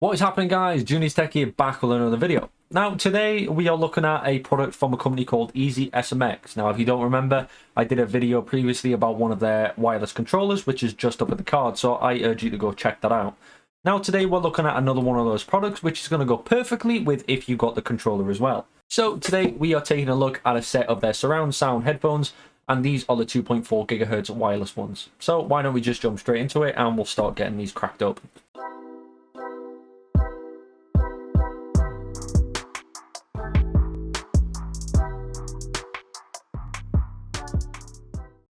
What is happening, guys? Junior's Tech here, back with another video. Now today we are looking at a product from a company called EasySMX. Now if you don't remember, I did a video previously about one of their wireless controllers, which is just up at the card, so I urge you to go check that out. Now today we're looking at another one of those products which is going to go perfectly with if you got the controller as well. So today we are taking a look at a set of their surround sound headphones, and these are the 2.4 GHz wireless ones. So why don't we just jump straight into it and we'll start getting these cracked open.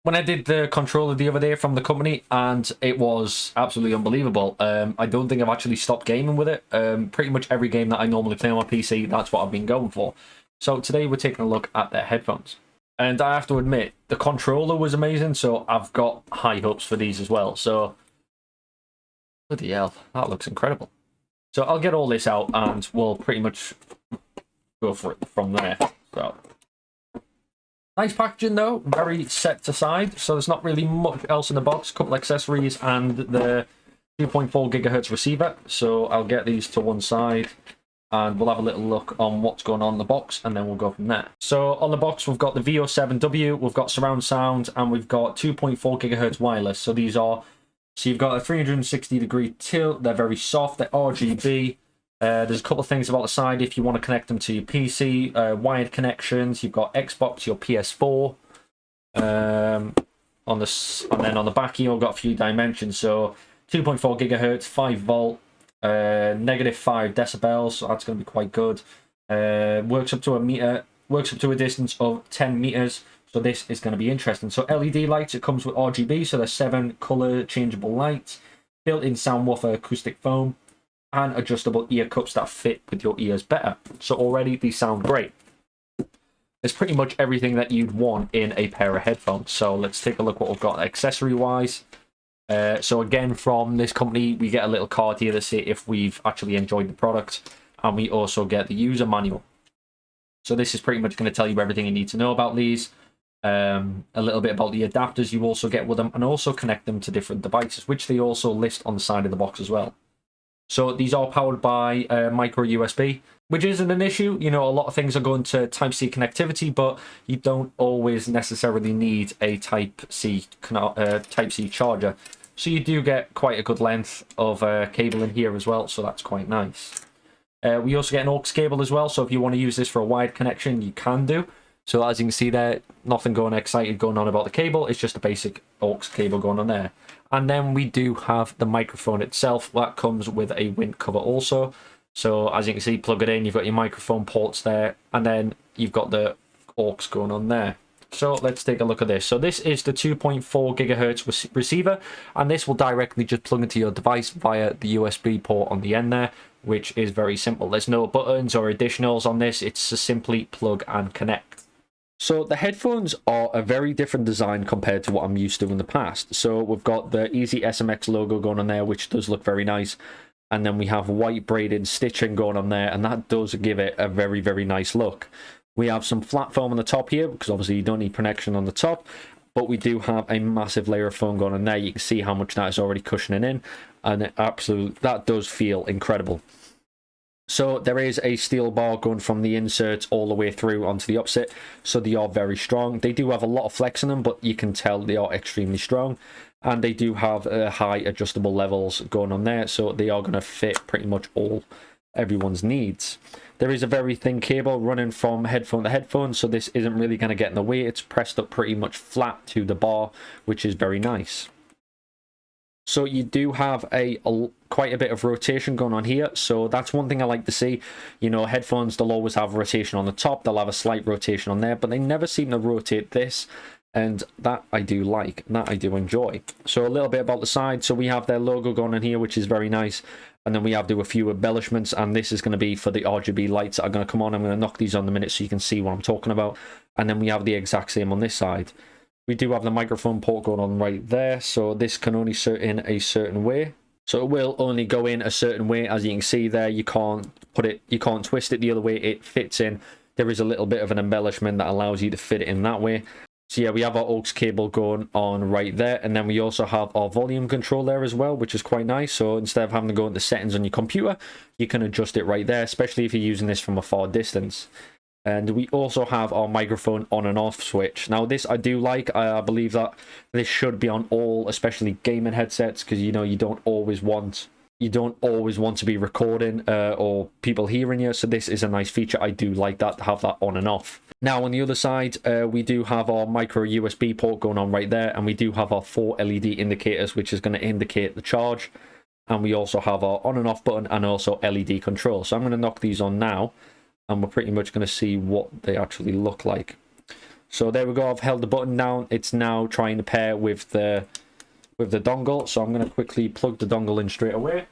When I did the controller the other day from the company, and it was absolutely unbelievable. I don't think I've actually stopped gaming with it. Pretty much every game that I normally play on my PC, that's what I've been going for. So today we're taking a look at their headphones. And I have to admit, the controller was amazing, so I've got high hopes for these as well. So, bloody hell, that looks incredible. So I'll get all this out and we'll pretty much go for it from there. So, nice packaging though, very set aside, so there's not really much else in the box. A couple accessories and the 2.4 GHz receiver. So I'll get these to one side and we'll have a little look on what's going on in the box and then we'll go from there. So on the box we've got the V07W, we've got surround sound, and we've got 2.4 GHz wireless. So these are, so you've got a 360-degree tilt, they're very soft, they're RGB. There's a couple of things about the side if you want to connect them to your PC, wired connections. You've got Xbox, your PS4. And then on the back here, we've got a few dimensions. So 2.4 GHz, 5 volt, negative 5 decibels. So that's going to be quite good. Works up to a meter. Works up to a distance of 10 meters. So this is going to be interesting. So LED lights. It comes with RGB. So there's 7 color changeable lights. Built-in sound woofer acoustic foam, and adjustable ear cups that fit with your ears better. So already these sound great. It's pretty much everything that you'd want in a pair of headphones. So let's take a look what we've got accessory wise. So again, from this company, we get a little card here to say if we've actually enjoyed the product, and we also get the user manual. So this is pretty much going to tell you everything you need to know about these. A little bit about the adapters you also get with them, and also connect them to different devices, which they also list on the side of the box as well. So these are powered by micro USB, which isn't an issue. You know, a lot of things are going to Type-C connectivity, but you don't always necessarily need a Type-C charger. So you do get quite a good length of cable in here as well, so that's quite nice. We also get an aux cable as well, so if you want to use this for a wired connection, you can do. So as you can see there, nothing going on about the cable, it's just a basic aux cable going on there. And then we do have the microphone itself that comes with a wind cover also. So as you can see, plug it in, you've got your microphone ports there, and then you've got the aux going on there. So let's take a look at this. So this is the 2.4 GHz receiver, and this will directly just plug into your device via the USB port on the end there, which is very simple. There's no buttons or additionals on this, it's just simply plug and connect. So the headphones are a very different design compared to what I'm used to in the past. So we've got the EasySMX logo going on there, which does look very nice. And then we have white braided stitching going on there, and that does give it a very, very nice look. We have some flat foam on the top here, because obviously you don't need protection on the top. But we do have a massive layer of foam going on there. You can see how much that is already cushioning in. And that does feel incredible. So there is a steel bar going from the insert all the way through onto the opposite. So they are very strong. They do have a lot of flex in them, but you can tell they are extremely strong. And they do have high adjustable levels going on there. So they are going to fit pretty much everyone's needs. There is a very thin cable running from headphone to headphone. So this isn't really going to get in the way. It's pressed up pretty much flat to the bar, which is very nice. So you do have quite a bit of rotation going on here. So that's one thing I like to see. You know, headphones, they'll always have rotation on the top. They'll have a slight rotation on there, but they never seem to rotate this. And that I do like, that I do enjoy. So a little bit about the side. So we have their logo going on here, which is very nice. And then we have a few embellishments. And this is going to be for the RGB lights that are going to come on. I'm going to knock these on in a minute so you can see what I'm talking about. And then we have the exact same on this side. We do have the microphone port going on right there, so this can only sit in a certain way. So it will only go in a certain way. As you can see there, you can't twist it the other way, it fits in. There is a little bit of an embellishment that allows you to fit it in that way. So yeah, we have our aux cable going on right there, and then we also have our volume control there as well, which is quite nice. So instead of having to go into settings on your computer, you can adjust it right there, especially if you're using this from a far distance. And we also have our microphone on and off switch. Now this I do like. I believe that this should be on all, especially gaming headsets, because you know you don't always want to be recording or people hearing you. So this is a nice feature. I do like that, to have that on and off. Now on the other side, we do have our micro USB port going on right there, and we do have our 4 LED indicators, which is going to indicate the charge. And we also have our on and off button and also LED control. So I'm going to knock these on now, and we're pretty much going to see what they actually look like. So there we go. I've held the button down. It's now trying to pair with the dongle. So I'm going to quickly plug the dongle in straight away.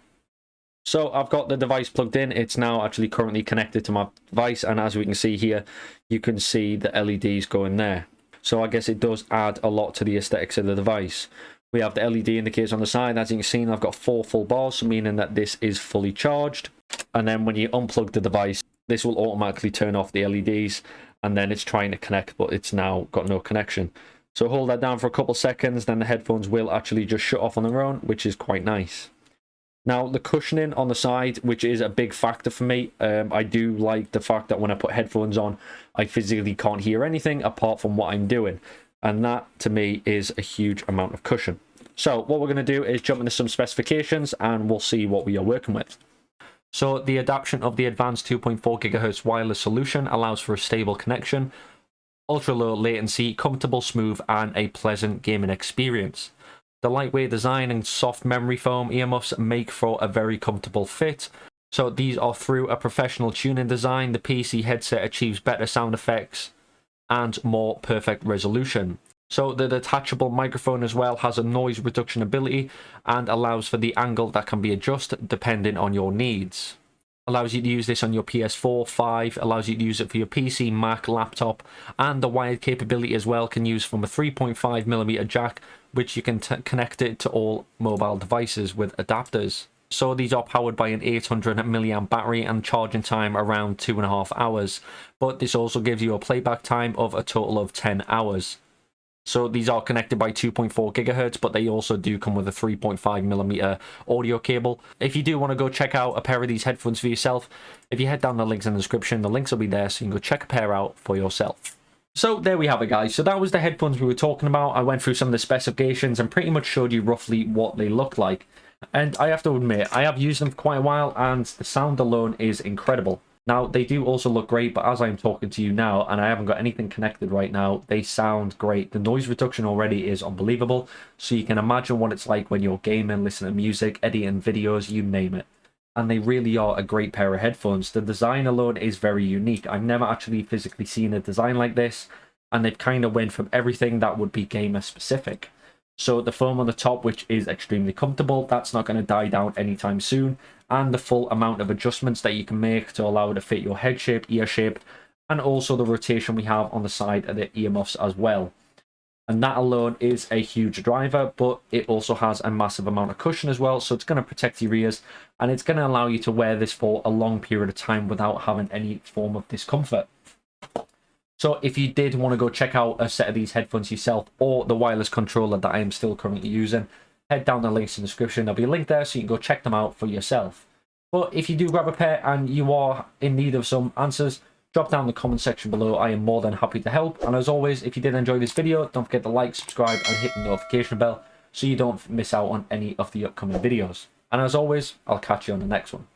So I've got the device plugged in. It's now actually currently connected to my device, and as we can see here, you can see the LEDs going there. So I guess it does add a lot to the aesthetics of the device. We have the LED indicators on the side. As you can see, I've got 4 full bars, meaning that this is fully charged. And then when you unplug the device, this will automatically turn off the LEDs, and then it's trying to connect, but it's now got no connection. So hold that down for a couple seconds, then the headphones will actually just shut off on their own, which is quite nice. Now, the cushioning on the side, which is a big factor for me, I do like the fact that when I put headphones on, I physically can't hear anything apart from what I'm doing. And that, to me, is a huge amount of cushion. So what we're going to do is jump into some specifications, and we'll see what we are working with. So the adaptation of the advanced 2.4 GHz wireless solution allows for a stable connection, ultra low latency, comfortable, smooth, and a pleasant gaming experience. The lightweight design and soft memory foam earmuffs make for a very comfortable fit. So these are through a professional tuning design. The PC headset achieves better sound effects and more perfect resolution. So the detachable microphone as well has a noise reduction ability and allows for the angle that can be adjusted depending on your needs. Allows you to use this on your PS4, 5, allows you to use it for your PC, Mac, laptop, and the wired capability as well can use from a 3.5mm jack, which you can connect it to all mobile devices with adapters. So these are powered by an 800 mAh battery and charging time around 2.5 hours, but this also gives you a playback time of a total of 10 hours. So these are connected by 2.4 GHz, but they also do come with a 3.5mm audio cable. If you do want to go check out a pair of these headphones for yourself, if you head down the links in the description, the links will be there so you can go check a pair out for yourself. So there we have it, guys. So that was the headphones we were talking about. I went through some of the specifications and pretty much showed you roughly what they look like. And I have to admit, I have used them for quite a while and the sound alone is incredible. Now, they do also look great, but as I'm talking to you now, and I haven't got anything connected right now, they sound great. The noise reduction already is unbelievable, so you can imagine what it's like when you're gaming, listening to music, editing videos, you name it. And they really are a great pair of headphones. The design alone is very unique. I've never actually physically seen a design like this, and they've kind of went from everything that would be gamer specific. So the foam on the top, which is extremely comfortable, that's not going to die down anytime soon. And the full amount of adjustments that you can make to allow it to fit your head shape, ear shape, and also the rotation we have on the side of the earmuffs as well. And that alone is a huge driver, but it also has a massive amount of cushion as well, so it's going to protect your ears, and it's going to allow you to wear this for a long period of time without having any form of discomfort. So if you did want to go check out a set of these headphones yourself, or the wireless controller that I am still currently using, head down the links in the description. There'll be a link there so you can go check them out for yourself. But if you do grab a pair and you are in need of some answers, drop down in the comment section below. I am more than happy to help. And as always, if you did enjoy this video, don't forget to like, subscribe, and hit the notification bell so you don't miss out on any of the upcoming videos. And as always, I'll catch you on the next one.